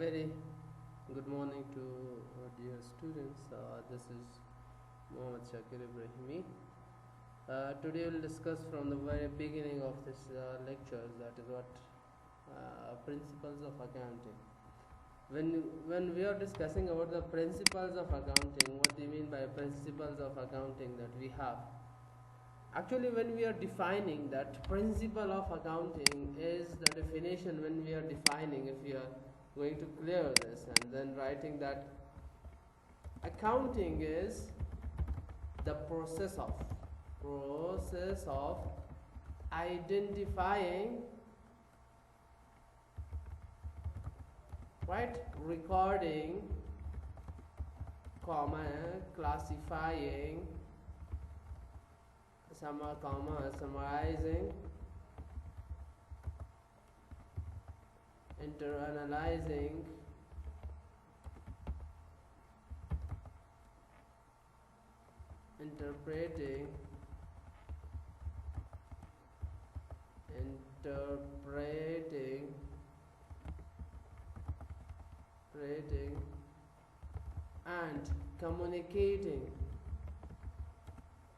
very good morning to dear students. This is Mohammad Shakir Ibrahimi. Today we'll discuss from the very beginning of this lectures, that is what principles of accounting. When we are discussing about the principles of accounting, what do you mean by principles of accounting that we have? Actually, when we are defining that principle of accounting is the definition when we are defining, if we are going to clear this and then writing that accounting is the process of identifying, right, recording, comma, classifying, summarizing, interpreting, and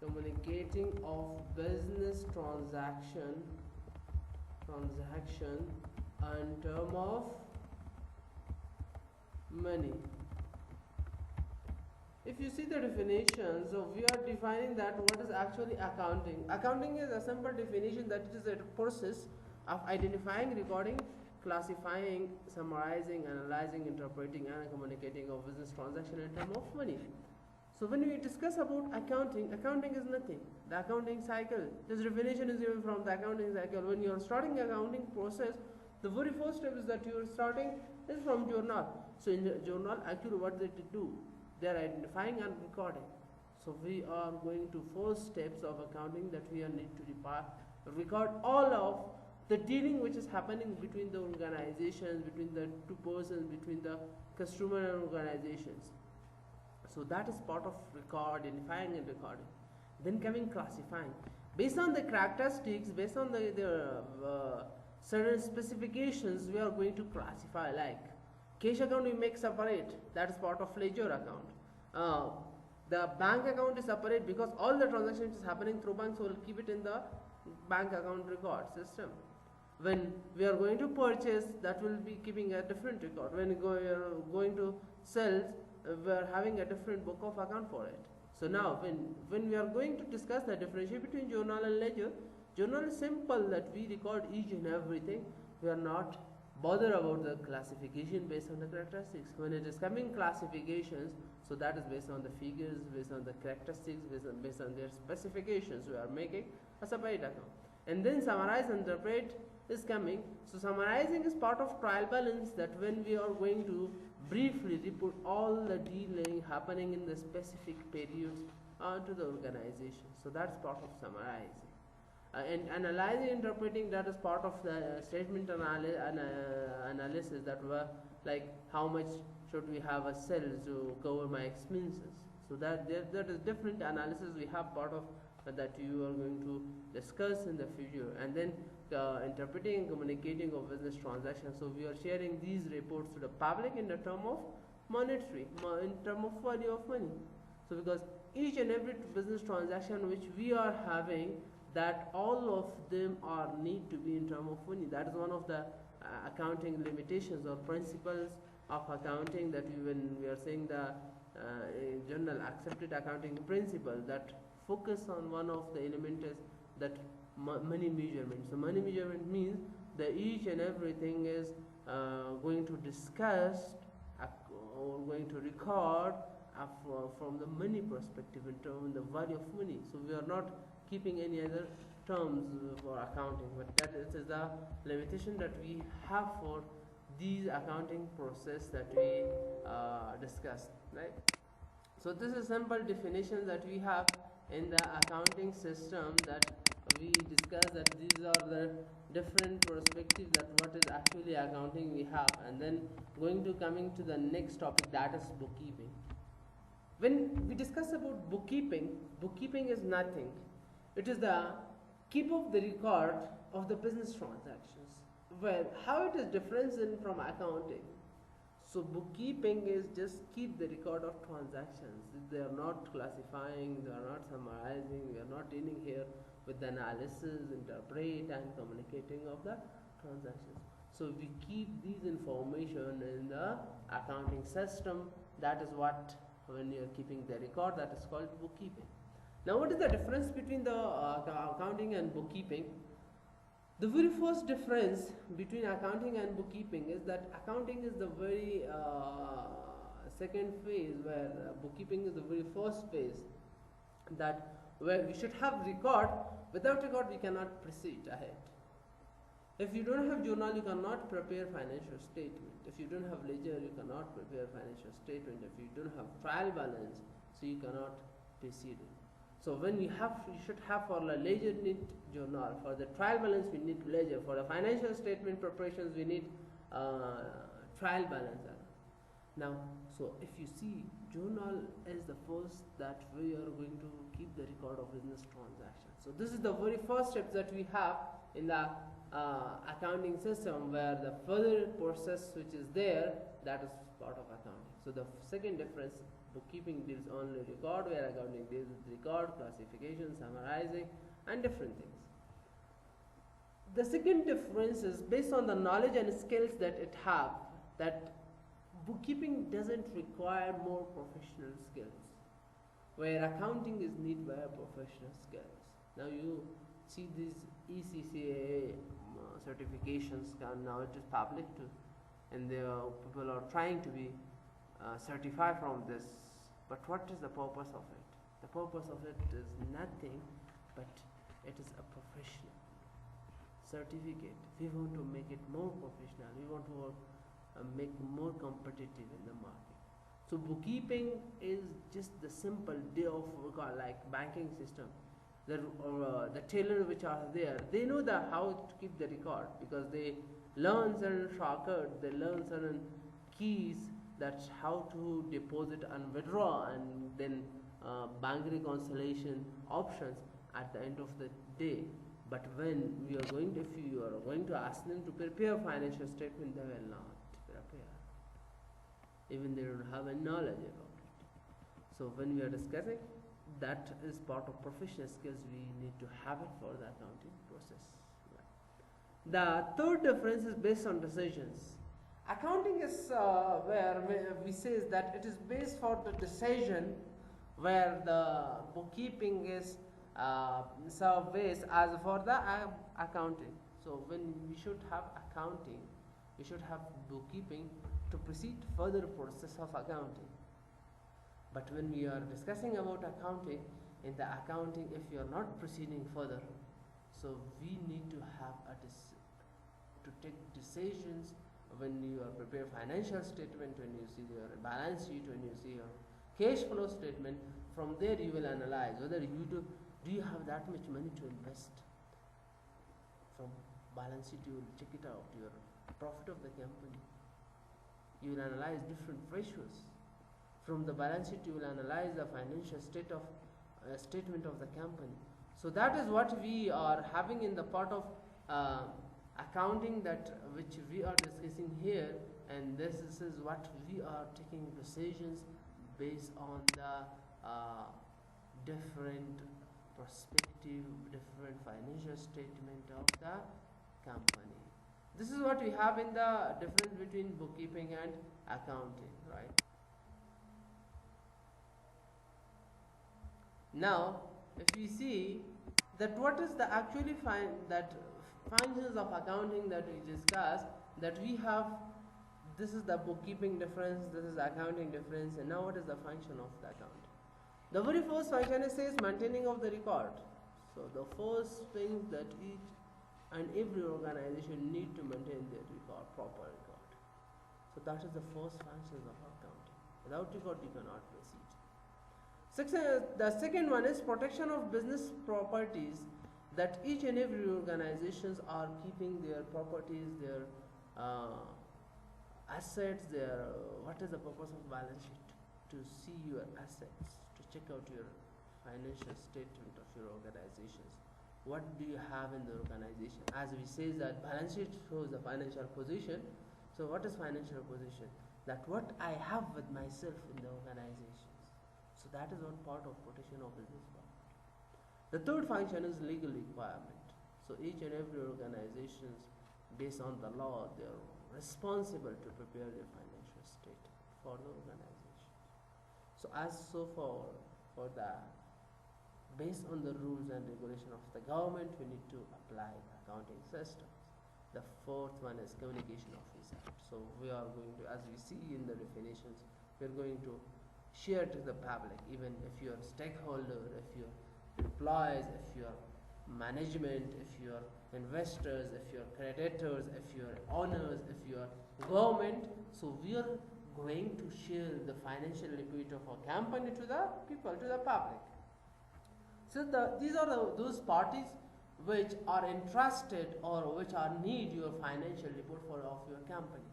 communicating of business transaction in term of money. If you see the definition, so we are defining that what is actually accounting. Accounting is a simple definition that it is a process of identifying, recording, classifying, summarizing, analyzing, interpreting, and communicating of business transaction in terms of money. So when we discuss about accounting is nothing. The accounting cycle, this definition is given from the accounting cycle. When you are starting accounting process, the very first step is that you are starting is from journal. So in the journal, actually what they do, they are identifying and recording. So we are going to 4 steps of accounting that we need to record all of the dealing which is happening between the organizations, between the two persons, between the customer and organizations. So that is part of identifying and recording. Then coming classifying. Based on the characteristics, based on the certain specifications, we are going to classify. Like cash account we make separate, that is part of ledger account. The bank account is separate because all the transactions is happening through banks, so we'll keep it in the bank account record system. When we are going to purchase, that will be keeping a different record. When we are going to sell, we are having a different book of account for it. So now when we are going to discuss the differentiation between journal and ledger, journal is simple that we record each and everything. We are not bothered about the classification based on the characteristics. When it is coming classifications, so that is based on the figures, based on the characteristics, based on their specifications, we are making a separate account. And then summarize and interpret is coming. So summarizing is part of trial balance, that when we are going to briefly report all the dealing happening in the specific periods to the organization. So that's part of summarizing. And analyzing, interpreting, that is part of the statement analysis, that were like how much should we have a sell to cover my expenses. So that is different analysis we have part of that you are going to discuss in the future. And then interpreting and communicating of business transactions. So we are sharing these reports to the public in the term of monetary, in term of value of money. So because each and every business transaction which we are having, that all of them are need to be in term of money. That is one of the accounting limitations or principles of accounting, that when we are saying the general accepted accounting principle, that focus on one of the element is that money measurement. So money measurement means that each and everything is going to discuss or going to record from the money perspective, in terms of the value of money. So we are not keeping any other terms for accounting, but that is the limitation that we have for these accounting process that we discussed, right? So this is simple definition that we have in the accounting system, that we discussed, that these are the different perspectives, that what is actually accounting we have. And then coming to the next topic, that is bookkeeping. When we discuss about bookkeeping is nothing. It is the keep of the record of the business transactions. Well, how it is different from accounting? So bookkeeping is just keep the record of transactions. They are not classifying, they are not summarizing, we are not dealing here with the analysis, interpret and communicating of the transactions. So we keep these information in the accounting system. That is what, when you are keeping the record, that is called bookkeeping. Now what is the difference between the accounting and bookkeeping? The very first difference between accounting and bookkeeping is that accounting is the very second phase, where bookkeeping is the very first phase, that where we should have record. Without record we cannot proceed ahead. If you don't have journal, you cannot prepare financial statement. If you don't have ledger, you cannot prepare financial statement. If you don't have trial balance, so you cannot proceed it. So when you should have, for the ledger need journal, for the trial balance we need ledger, for the financial statement preparations we need trial balance. Now, so if you see, journal is the first that we are going to keep the record of business transactions. So this is the very first step that we have in the accounting system, where the further process which is there, that is part of accounting. So the second difference, bookkeeping deals only record, where accounting deals with record, classification, summarizing and different things. The second difference is based on the knowledge and skills that it have, that bookkeeping doesn't require more professional skills, where accounting is needed by professional skills. Now you see these ECCA certifications, now it is public too, and people are trying to be certified from this. But what is the purpose of it? The purpose of it is nothing, but it is a professional certificate. We want to make it more professional. We want to make more competitive in the market. So bookkeeping is just the simple day of like banking system. The tailor which are there, they know how to keep the record, because they learn certain shortcuts, they learn certain keys, that's how to deposit and withdraw, and then bank reconciliation options at the end of the day. But when we are going to, if you are going to ask them to prepare financial statement, they will not prepare. Even they don't have any knowledge about it. So when we are discussing, that is part of professional skills we need to have it for the accounting process. The third difference is based on decisions. Accounting is where we say that it is based for the decision, where the bookkeeping is based as for the accounting. So when we should have accounting, we should have bookkeeping to proceed further process of accounting. But when we are discussing about accounting, in the accounting, if you are not proceeding further, so we need to have to take decisions when you are prepare financial statement, when you see your balance sheet, when you see your cash flow statement. From there you will analyze whether you do you have that much money to invest. From balance sheet you will check it out, your profit of the company. You will analyze different ratios. From the balance sheet you will analyze the financial statement of the company. So that is what we are having in the part of accounting, that which we are discussing here, and this is what we are taking decisions based on the different perspective, different financial statement of the company. This is what we have in the difference between bookkeeping and accounting, right? Now, if we see that what is the actually functions of accounting that we discussed, that we have, this is the bookkeeping difference, this is accounting difference, and now what is the function of the account? The very first function is says maintaining of the record. So the first thing that each and every organization need to maintain their record, proper record. So that is the first function of accounting. Without record you cannot proceed. The second one is protection of business properties, that each and every organizations are keeping their properties, their assets, their what is the purpose of balance sheet? To see your assets, to check out your financial statement of your organizations. What do you have in the organization? As we say that balance sheet shows the financial position, So what is financial position? That what I have with myself in the organizations. So that is what part of protection of business part. The third function is legal requirement. So each and every organizations, based on the law, they are responsible to prepare their financial statement for the organization. So as so for the based on the rules and regulation of the government, we need to apply the accounting systems. The fourth one is communication officer. So we are going to, as we see in the definitions, we are going to share to the public, even if you are stakeholder, if your employees, if your management, if your investors, if your creditors, if your owners, if your government. So we are going to share the financial report of our company to the people, to the public. So these are those parties which are entrusted or which are need your financial report of your company.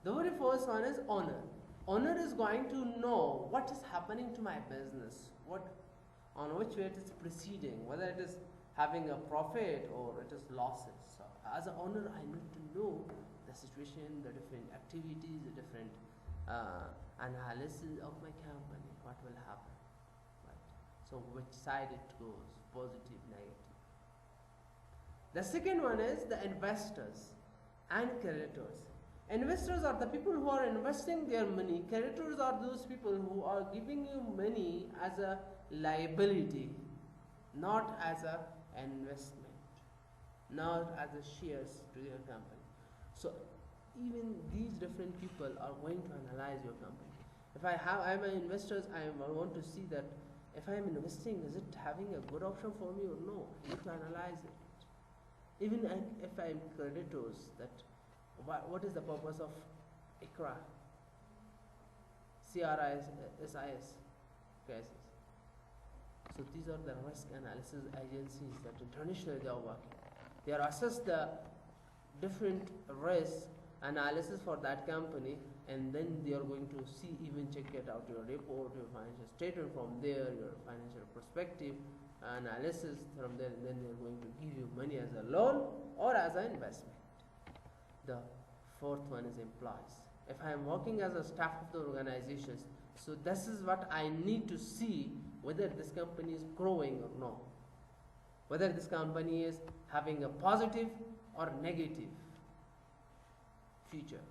The very first one is owner. Owner is going to know what is happening to my business, on which way it is proceeding, whether it is having a profit or it is losses. So as an owner, I need to know the situation, the different activities, the different analysis of my company, what will happen. So which side it goes, positive, negative. The second one is the investors and creditors. Investors are the people who are investing their money. Creditors are those people who are giving you money as a liability, not as a investment, not as a shares to your company. So even these different people are going to analyze your company. If I'm an investor, I want to see that if I am investing, is it having a good option for me or no? I need to analyze it. Even if I am creditors, that what is the purpose of ICRA, CRISIS crisis? So these are the risk analysis agencies that internationally they are working. They are assess the different risk analysis for that company, and then they are going to see, even check it out, your report, your financial statement from there, your financial perspective analysis from there, and then they are going to give you money as a loan or as an investment. The fourth one is employees. If I am working as a staff of the organizations, so this is what I need to see, whether this company is growing or not, whether this company is having a positive or negative future.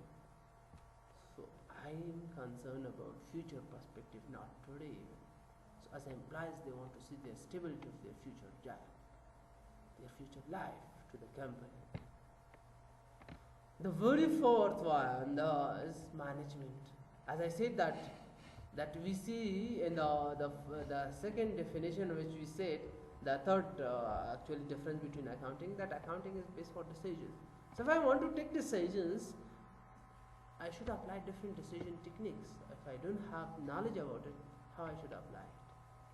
So I am concerned about future perspective, not today even. So as employees, they want to see the stability of their future job, their future life to the company. The very fourth one is management. As I said that we see in the second definition which we said, the third actually difference between accounting, that accounting is based for decisions. So if I want to take decisions, I should apply different decision techniques. If I don't have knowledge about it, how I should apply it?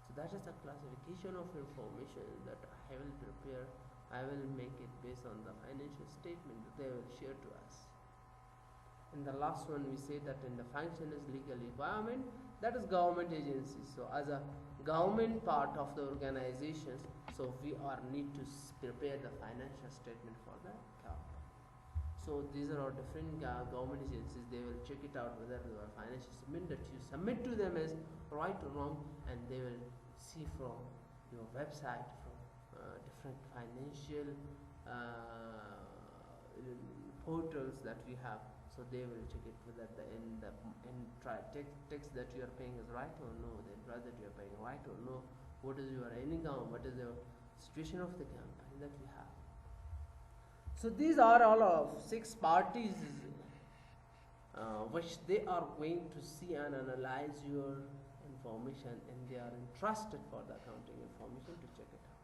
So that is the classification of information that I will prepare. I will make it based on the financial statement that they will share to us. In the last one, we say that in the function is legal requirement, that is government agencies. So as a government part of the organizations, so we need to prepare the financial statement for the company. So these are all different government agencies. They will check it out whether the financial statement that you submit to them is right or wrong, and they will see from your website, from different financial portals that we have. So they will check it whether the text that you are paying is right or no, the interest that you are paying right or no, what is your income, what is the situation of the company that we have. So these are all of 6 parties which they are going to see and analyze your information, and they are entrusted for the accounting information to check it out.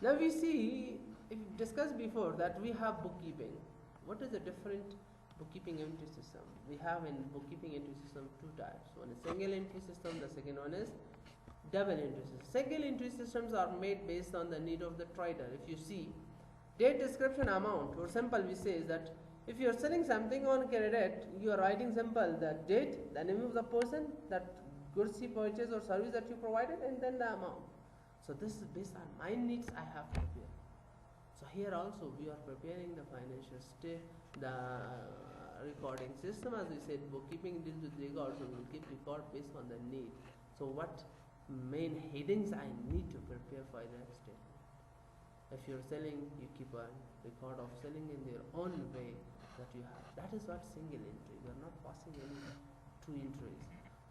Now we see, if discussed before, that we have bookkeeping. What is the different bookkeeping entry system? We have in bookkeeping entry system 2 types. One is single entry system, the second one is double entry system. Single entry systems are made based on the need of the trader. If you see, date description amount, or simple we say is that if you are selling something on credit, you are writing simple the date, the name of the person, that goods he purchased or service that you provided, and then the amount. So this is based on my needs I have to prepare. So here also we are preparing the financial recording system. As we said, bookkeeping deals with records, so we'll keep record based on the need. So what main headings I need to prepare for the next statement? If you're selling, you keep a record of selling in your own way that you have. That is what single entry. We are not passing any two entries.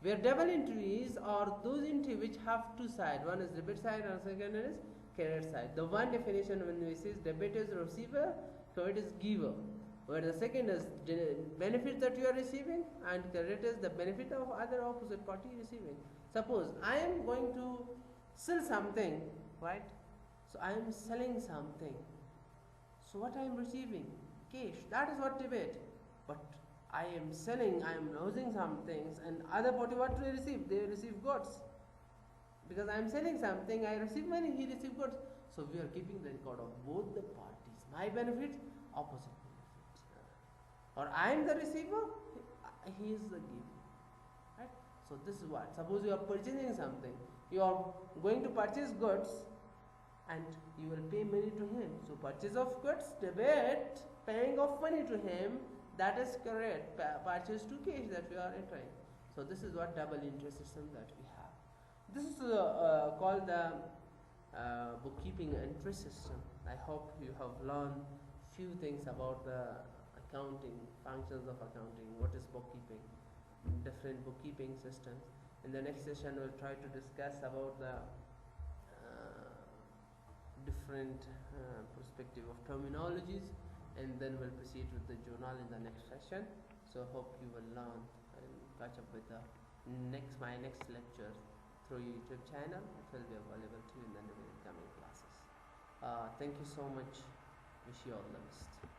Where double entries are those entries which have two sides. One is debit side and second is credit side. The one definition when we say debit is receiver, credit is giver. Where the second is benefit that you are receiving and credit is the benefit of other opposite party receiving. Suppose I am going to sell something, right? So I am selling something. So what I am receiving? Cash. That is what debit. But I am selling, I am losing some things, and other party what do they receive? They receive goods. Because I am selling something, I receive money, he receives goods. So we are keeping the record of both the parties. My benefit, opposite benefit. Or I am the receiver, he is the giver. Right? So this is what. Suppose you are purchasing something. You are going to purchase goods and you will pay money to him. So purchase of goods, debit, paying of money to him, that is correct. Purchase to cash that we are entering. So this is what double entry system that we have. This is called the bookkeeping entry system. I hope you have learned few things about the accounting, functions of accounting, what is bookkeeping, different bookkeeping systems. In the next session we'll try to discuss about the different perspective of terminologies, and then we'll proceed with the journal in the next session. So hope you will learn and catch up with the my next lecture through YouTube channel. It will be available to you in the coming classes. Thank you so much. Wish you all the best.